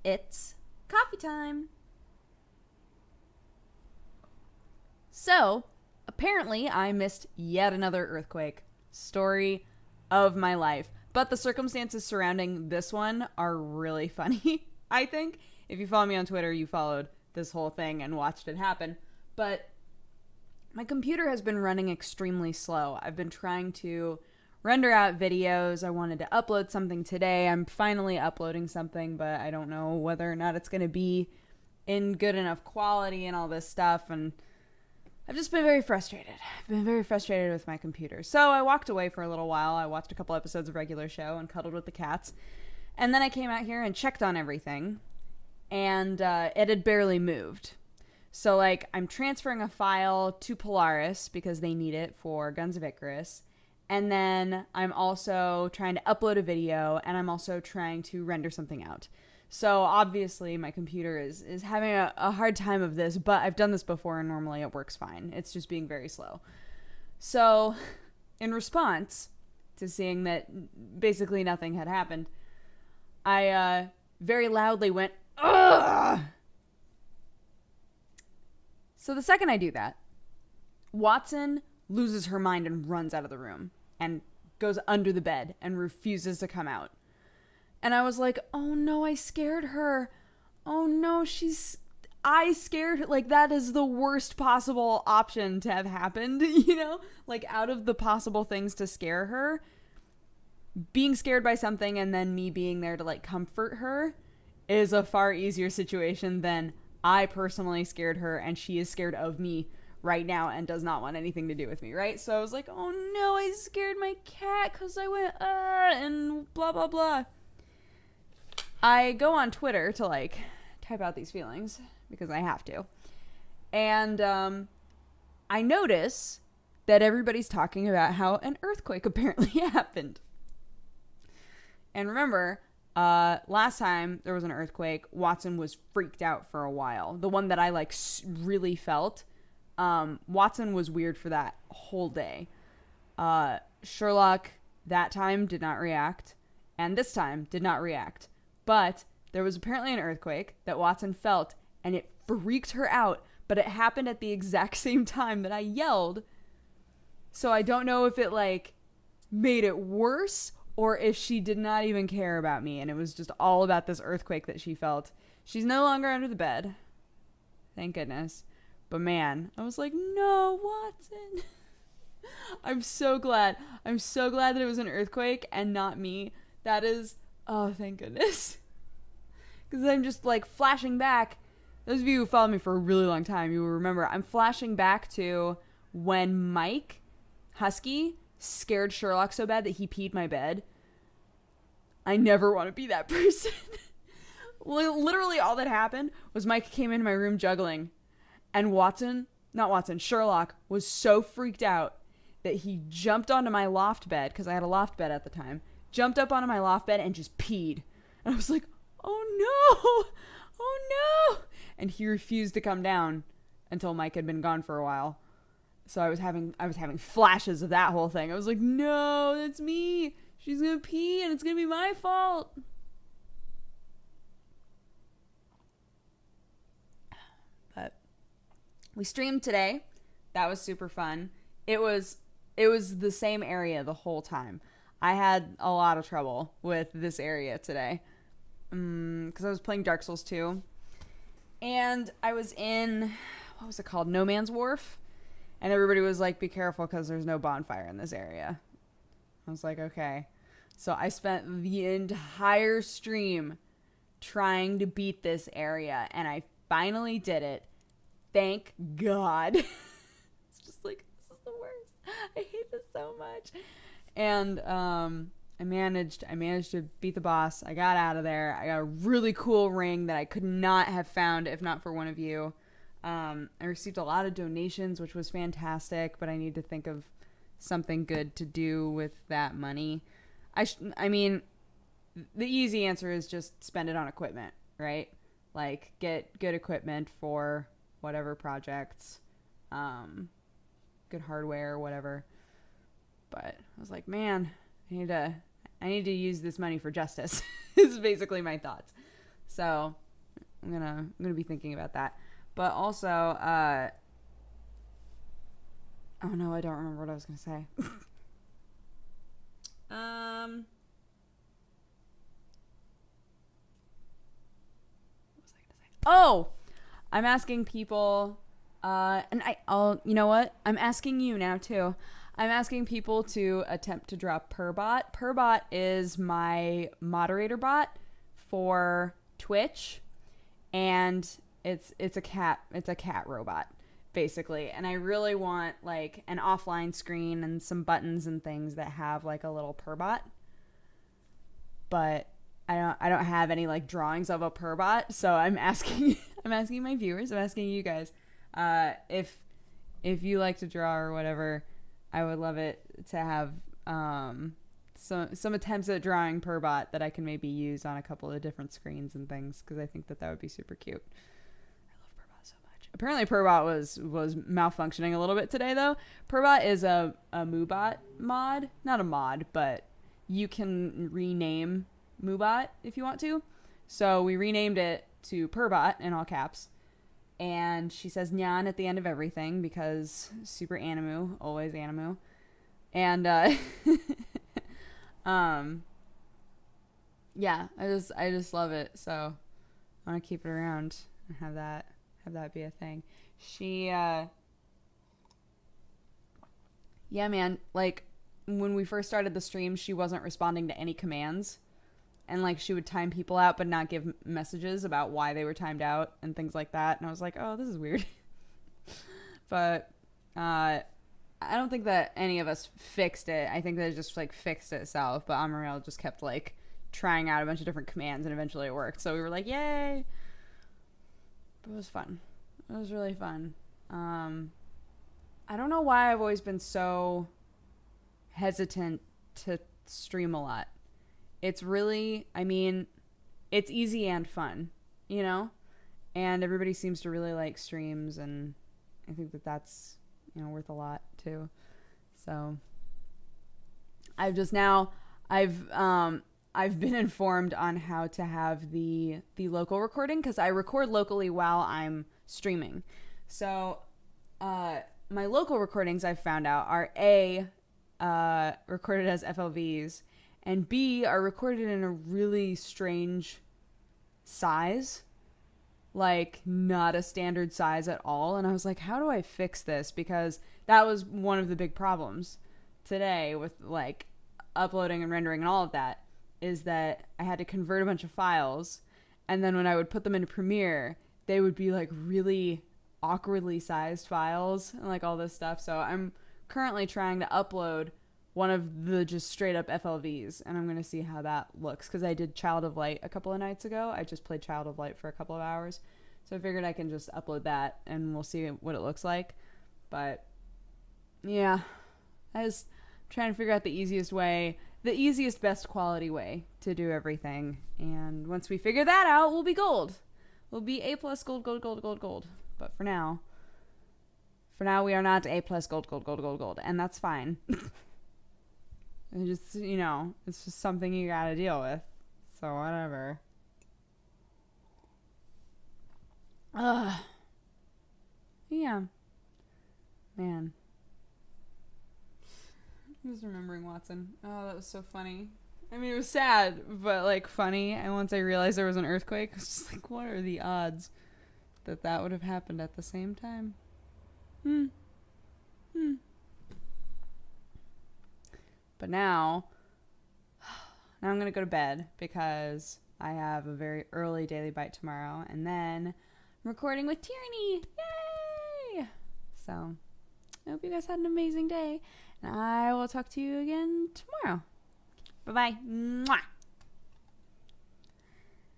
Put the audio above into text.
It's coffee time. So, apparently, I missed yet another earthquake. Story of my life. But the circumstances surrounding this one are really funny, I think. If you follow me on Twitter, you followed this whole thing and watched it happen. But my computer has been running extremely slow. I've been trying to render out videos. I wanted to upload something today. I'm finally uploading something, but I don't know whether or not it's going to be in good enough quality and all this stuff. And I've just been very frustrated. I've been very frustrated with my computer. So I walked away for a little while. I watched a couple episodes of Regular Show and cuddled with the cats. And then I came out here and checked on everything. And it had barely moved. So, like, I'm transferring a file to Polaris because they need it for Guns of Icarus. And then I'm also trying to upload a video, and I'm also trying to render something out. So, obviously, my computer is having a hard time of this, but I've done this before, and normally it works fine. It's just being very slow. So, in response to seeing that basically nothing had happened, I very loudly went, "Ugh!" So the second I do that, Watson loses her mind and runs out of the room and goes under the bed and refuses to come out. And I was like, oh no, I scared her. Oh no, I scared her. Like, that is the worst possible option to have happened, you know? Like, out of the possible things to scare her, being scared by something and then me being there to, like, comfort her is a far easier situation than I personally scared her and she is scared of me right now and does not want anything to do with me, right? So I was like, oh no, I scared my cat because I went, and blah, blah, blah. I go on Twitter to, like, type out these feelings because I have to. And I notice that everybody's talking about how an earthquake apparently happened. And remember, last time there was an earthquake, Watson was freaked out for a while. The one that I, like, really felt, Watson was weird for that whole day. Sherlock that time did not react, and this time did not react. But there was apparently an earthquake that Watson felt, and it freaked her out, but it happened at the exact same time that I yelled. So I don't know if it, like, made it worse or if she did not even care about me and it was just all about this earthquake that she felt. She's no longer under the bed. Thank goodness. But man, I was like, no, Watson. I'm so glad. I'm so glad that it was an earthquake and not me. That is, oh, thank goodness. Because I'm just, like, flashing back. Those of you who followed me for a really long time, you will remember I'm flashing back to when Mike Husky scared Sherlock so bad that he peed my bed. I never want to be that person. Literally all that happened was Mike came into my room juggling, and Sherlock was so freaked out that he jumped onto my loft bed, because I had a loft bed at the time, jumped up onto my loft bed and just peed. And I was like, oh no, oh no. And he refused to come down until Mike had been gone for a while. So I was having flashes of that whole thing. I was like, no, that's me. She's going to pee and it's going to be my fault. But we streamed today. That was super fun. It was the same area the whole time. I had a lot of trouble with this area today. Because I was playing Dark Souls 2. And I was in, what was it called? No Man's Wharf. And everybody was like, be careful because there's no bonfire in this area. I was like, okay. So I spent the entire stream trying to beat this area. And I finally did it. Thank God. It's just like, this is the worst. I hate this so much. And I managed to beat the boss. I got out of there. I got a really cool ring that I could not have found if not for one of you. I received a lot of donations, which was fantastic, but I need to think of something good to do with that money. I mean, the easy answer is just spend it on equipment, right? Like, get good equipment for whatever projects, good hardware, whatever. But I was like, man, I need to use this money for justice. Is basically my thoughts. So I'm gonna be thinking about that. But also, oh no, I don't remember what I was gonna say. What was I gonna say? Oh, I'm asking people, and you know what? I'm asking you now too. I'm asking people to attempt to draw Purbot. Purbot is my moderator bot for Twitch, and it's a cat robot basically. And I really want like an offline screen and some buttons and things that have like a little Purbot. But I don't have any like drawings of a Purbot, so I'm asking my viewers, I'm asking you guys, if you like to draw or whatever. I would love it to have some attempts at drawing Purbot that I can maybe use on a couple of different screens and things, because I think that would be super cute. I love Purbot so much. Apparently Purbot was malfunctioning a little bit today though. Purbot is a Moobot mod, not a mod, but you can rename Moobot if you want to. So we renamed it to Purbot in all caps. And she says nyan at the end of everything because super animu, always animu. And yeah, I just love it. So I want to keep it around and have that be a thing. She yeah, man, like when we first started the stream, she wasn't responding to any commands. And, like, she would time people out but not give messages about why they were timed out and things like that. And I was like, oh, this is weird. But I don't think that any of us fixed it. I think that it just, like, fixed itself. But Amariel just kept, like, trying out a bunch of different commands, and eventually it worked. So we were like, yay! But it was fun. It was really fun. I don't know why I've always been so hesitant to stream a lot. It's really, I mean, it's easy and fun, you know? And everybody seems to really like streams, and I think that that's, you know, worth a lot too. So I've been informed on how to have the local recording, because I record locally while I'm streaming. So my local recordings, I've found out, are A, recorded as FLVs, and B, are recorded in a really strange size. Like, not a standard size at all. And I was like, how do I fix this? Because that was one of the big problems today with, like, uploading and rendering and all of that, is that I had to convert a bunch of files. And then when I would put them into Premiere, they would be, like, really awkwardly sized files and, like, all this stuff. So I'm currently trying to upload one of the just straight up FLVs, and I'm gonna see how that looks, because I did Child of Light a couple of nights ago. I just played Child of Light for a couple of hours, so I figured I can just upload that and we'll see what it looks like. But yeah, I was trying to figure out the easiest best quality way to do everything, and once we figure that out, we'll be gold. We'll be A+ gold. But for now we are not A+ gold, and that's fine. And just, you know, it's just something you gotta deal with. So, whatever. Yeah. Man. I was remembering Watson. Oh, that was so funny. I mean, it was sad, but, like, funny. And once I realized there was an earthquake, I was just like, what are the odds that that would have happened at the same time? But now I'm going to go to bed because I have a very early Daily Bite tomorrow. And then I'm recording with Tierney. Yay! So I hope you guys had an amazing day. And I will talk to you again tomorrow. Bye-bye. Mwah!